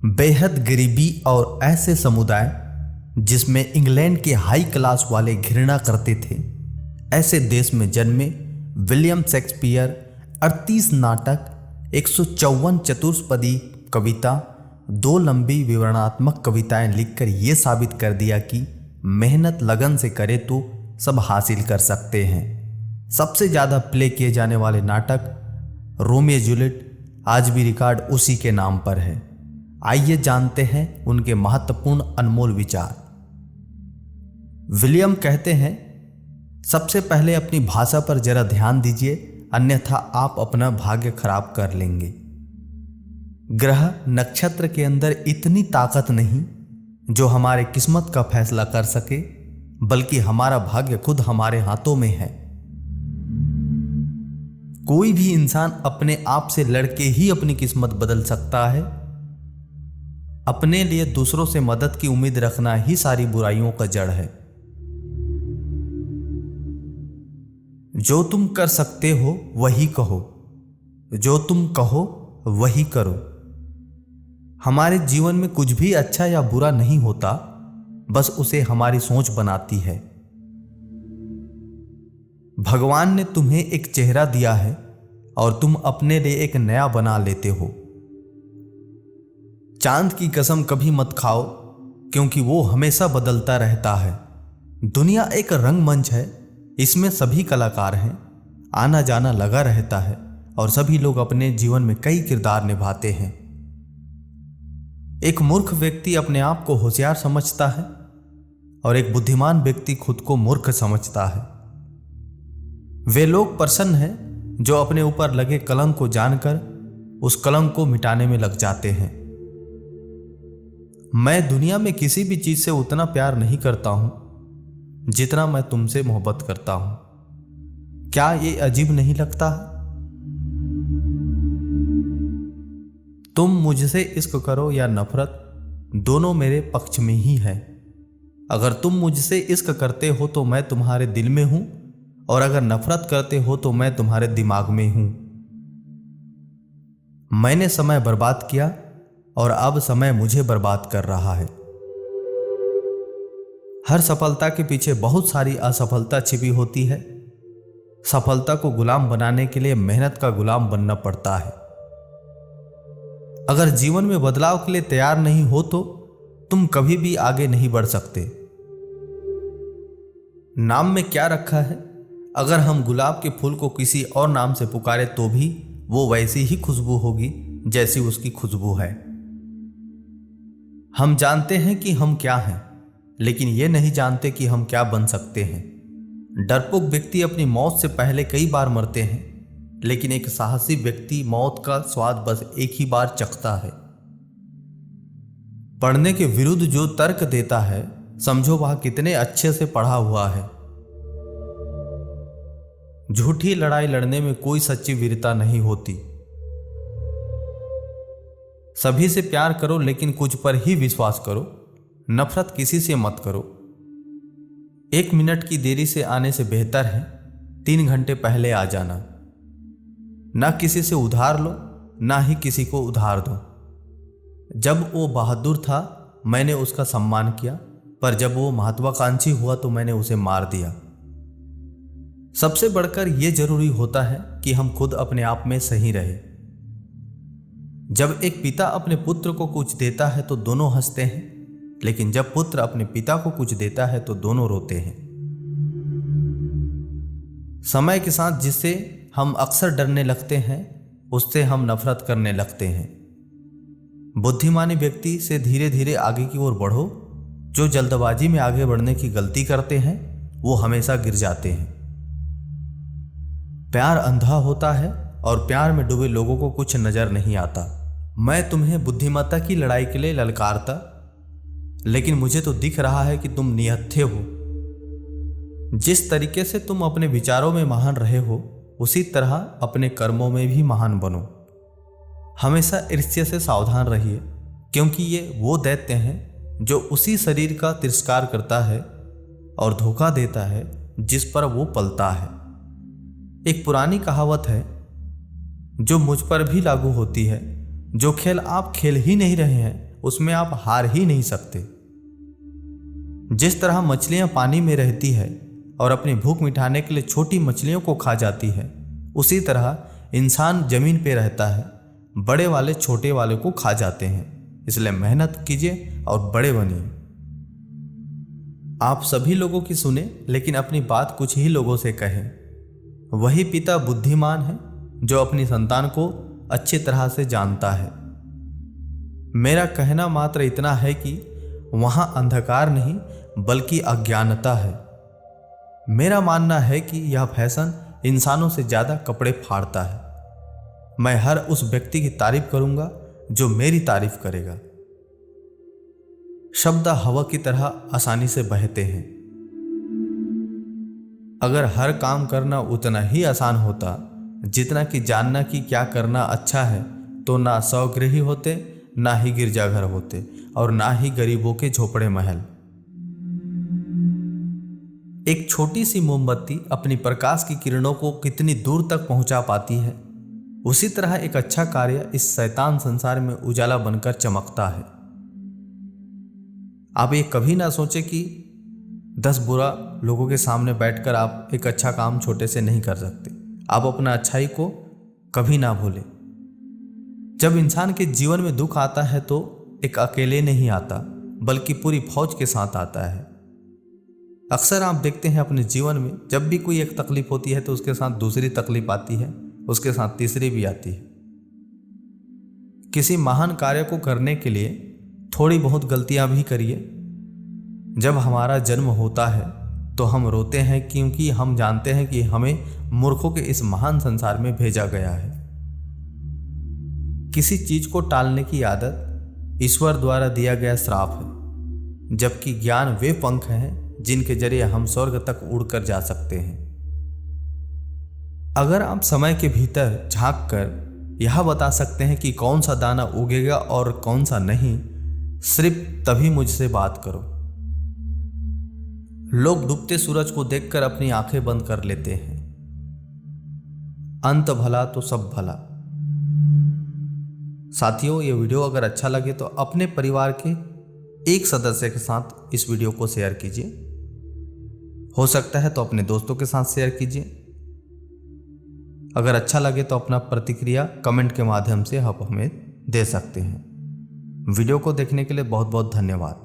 बेहद गरीबी और ऐसे समुदाय जिसमें इंग्लैंड के हाई क्लास वाले घृणा करते थे, ऐसे देश में जन्मे विलियम शेक्सपियर 38 नाटक, 154 चतुष्पदी कविता, 2 लंबी विवरणात्मक कविताएं लिखकर यह साबित कर दिया कि मेहनत लगन से करे तो सब हासिल कर सकते हैं। सबसे ज़्यादा प्ले किए जाने वाले नाटक रोमियो जूलियट आज भी रिकॉर्ड उसी के नाम पर है। आइए जानते हैं उनके महत्वपूर्ण अनमोल विचार। विलियम कहते हैं, सबसे पहले अपनी भाषा पर जरा ध्यान दीजिए, अन्यथा आप अपना भाग्य खराब कर लेंगे। ग्रह नक्षत्र के अंदर इतनी ताकत नहीं जो हमारे किस्मत का फैसला कर सके, बल्कि हमारा भाग्य खुद हमारे हाथों में है। कोई भी इंसान अपने आप से लड़के ही अपनी किस्मत बदल सकता है। अपने लिए दूसरों से मदद की उम्मीद रखना ही सारी बुराइयों का जड़ है। जो तुम कर सकते हो वही कहो, जो तुम कहो वही करो। हमारे जीवन में कुछ भी अच्छा या बुरा नहीं होता, बस उसे हमारी सोच बनाती है। भगवान ने तुम्हें एक चेहरा दिया है और तुम अपने लिए एक नया बना लेते हो। चांद की कसम कभी मत खाओ, क्योंकि वो हमेशा बदलता रहता है। दुनिया एक रंगमंच है, इसमें सभी कलाकार हैं, आना जाना लगा रहता है और सभी लोग अपने जीवन में कई किरदार निभाते हैं। एक मूर्ख व्यक्ति अपने आप को होशियार समझता है और एक बुद्धिमान व्यक्ति खुद को मूर्ख समझता है। वे लोग प्रसन्न हैं जो अपने ऊपर लगे कलंक को जानकर उस कलंक को मिटाने में लग जाते हैं। मैं दुनिया में किसी भी चीज से उतना प्यार नहीं करता हूं जितना मैं तुमसे मोहब्बत करता हूं। क्या ये अजीब नहीं लगता है? तुम मुझसे इश्क करो या नफरत, दोनों मेरे पक्ष में ही है। अगर तुम मुझसे इश्क करते हो तो मैं तुम्हारे दिल में हूं, और अगर नफरत करते हो तो मैं तुम्हारे दिमाग में हूं। मैंने समय बर्बाद किया और अब समय मुझे बर्बाद कर रहा है। हर सफलता के पीछे बहुत सारी असफलता छिपी होती है। सफलता को गुलाम बनाने के लिए मेहनत का गुलाम बनना पड़ता है। अगर जीवन में बदलाव के लिए तैयार नहीं हो तो तुम कभी भी आगे नहीं बढ़ सकते। नाम में क्या रखा है? अगर हम गुलाब के फूल को किसी और नाम से पुकारे तो भी वो वैसी ही खुशबू होगी जैसी उसकी खुशबू है। हम जानते हैं कि हम क्या हैं, लेकिन ये नहीं जानते कि हम क्या बन सकते हैं। डरपोक व्यक्ति अपनी मौत से पहले कई बार मरते हैं, लेकिन एक साहसी व्यक्ति मौत का स्वाद बस एक ही बार चखता है। पढ़ने के विरुद्ध जो तर्क देता है, समझो वह कितने अच्छे से पढ़ा हुआ है। झूठी लड़ाई लड़ने में कोई सच्ची वीरता नहीं होती। सभी से प्यार करो, लेकिन कुछ पर ही विश्वास करो। नफरत किसी से मत करो। 1 मिनट की देरी से आने से बेहतर है 3 घंटे पहले आ जाना। ना किसी से उधार लो, ना ही किसी को उधार दो। जब वो बहादुर था मैंने उसका सम्मान किया, पर जब वो महत्वाकांक्षी हुआ तो मैंने उसे मार दिया। सबसे बढ़कर यह जरूरी होता है कि हम खुद अपने आप में सही रहे। जब एक पिता अपने पुत्र को कुछ देता है तो दोनों हंसते हैं, लेकिन जब पुत्र अपने पिता को कुछ देता है तो दोनों रोते हैं। समय के साथ जिससे हम अक्सर डरने लगते हैं, उससे हम नफरत करने लगते हैं। बुद्धिमानी व्यक्ति से धीरे धीरे आगे की ओर बढ़ो। जो जल्दबाजी में आगे बढ़ने की गलती करते हैं वो हमेशा गिर जाते हैं। प्यार अंधा होता है और प्यार में डूबे लोगों को कुछ नजर नहीं आता। मैं तुम्हें बुद्धिमत्ता की लड़ाई के लिए ललकारता, लेकिन मुझे तो दिख रहा है कि तुम निहत्थे हो। जिस तरीके से तुम अपने विचारों में महान रहे हो, उसी तरह अपने कर्मों में भी महान बनो। हमेशा ईर्ष्या से सावधान रहिए, क्योंकि ये वो दैत्य हैं जो उसी शरीर का तिरस्कार करता है और धोखा देता है जिस पर वो पलता है। एक पुरानी कहावत है जो मुझ पर भी लागू होती है, जो खेल आप खेल ही नहीं रहे हैं उसमें आप हार ही नहीं सकते। जिस तरह मछलियां पानी में रहती है और अपनी भूख मिटाने के लिए छोटी मछलियों को खा जाती है, उसी तरह इंसान जमीन पे रहता है, बड़े वाले छोटे वाले को खा जाते हैं। इसलिए मेहनत कीजिए और बड़े बनिए। आप सभी लोगों की सुने लेकिन अपनी बात कुछ ही लोगों से कहें। वही पिता बुद्धिमान है जो अपनी संतान को अच्छी तरह से जानता है। मेरा कहना मात्र इतना है कि वहां अंधकार नहीं बल्कि अज्ञानता है। मेरा मानना है कि यह फैशन इंसानों से ज्यादा कपड़े फाड़ता है। मैं हर उस व्यक्ति की तारीफ करूंगा जो मेरी तारीफ करेगा। शब्द हवा की तरह आसानी से बहते हैं। अगर हर काम करना उतना ही आसान होता जितना कि जानना कि क्या करना अच्छा है, तो ना स्वगृही होते, ना ही गिरजाघर होते और ना ही गरीबों के झोपड़े महल। एक छोटी सी मोमबत्ती अपनी प्रकाश की किरणों को कितनी दूर तक पहुंचा पाती है, उसी तरह एक अच्छा कार्य इस शैतान संसार में उजाला बनकर चमकता है। आप ये कभी ना सोचे कि 10 बुरा लोगों के सामने बैठकर आप एक अच्छा काम छोटे से नहीं कर सकते। आप अपना अच्छाई को कभी ना भूलें। जब इंसान के जीवन में दुख आता है तो एक अकेले नहीं आता बल्कि पूरी फौज के साथ आता है। अक्सर आप देखते हैं अपने जीवन में जब भी कोई एक तकलीफ होती है तो उसके साथ दूसरी तकलीफ आती है, उसके साथ तीसरी भी आती है। किसी महान कार्य को करने के लिए थोड़ी बहुत गलतियां भी करिए। जब हमारा जन्म होता है तो हम रोते हैं क्योंकि हम जानते हैं कि हमें मूर्खों के इस महान संसार में भेजा गया है। किसी चीज को टालने की आदत ईश्वर द्वारा दिया गया श्राप है, जबकि ज्ञान वे पंख हैं जिनके जरिए हम स्वर्ग तक उड़कर जा सकते हैं। अगर आप समय के भीतर झांक कर यह बता सकते हैं कि कौन सा दाना उगेगा और कौन सा नहीं, सिर्फ तभी मुझसे बात करो। लोग डूबते सूरज को देखकर अपनी आंखें बंद कर लेते हैं। अंत भला तो सब भला। साथियों, ये वीडियो अगर अच्छा लगे तो अपने परिवार के एक सदस्य के साथ इस वीडियो को शेयर कीजिए। हो सकता है तो अपने दोस्तों के साथ शेयर कीजिए। अगर अच्छा लगे तो अपना प्रतिक्रिया कमेंट के माध्यम से आप हमें दे सकते हैं। वीडियो को देखने के लिए बहुत बहुत धन्यवाद।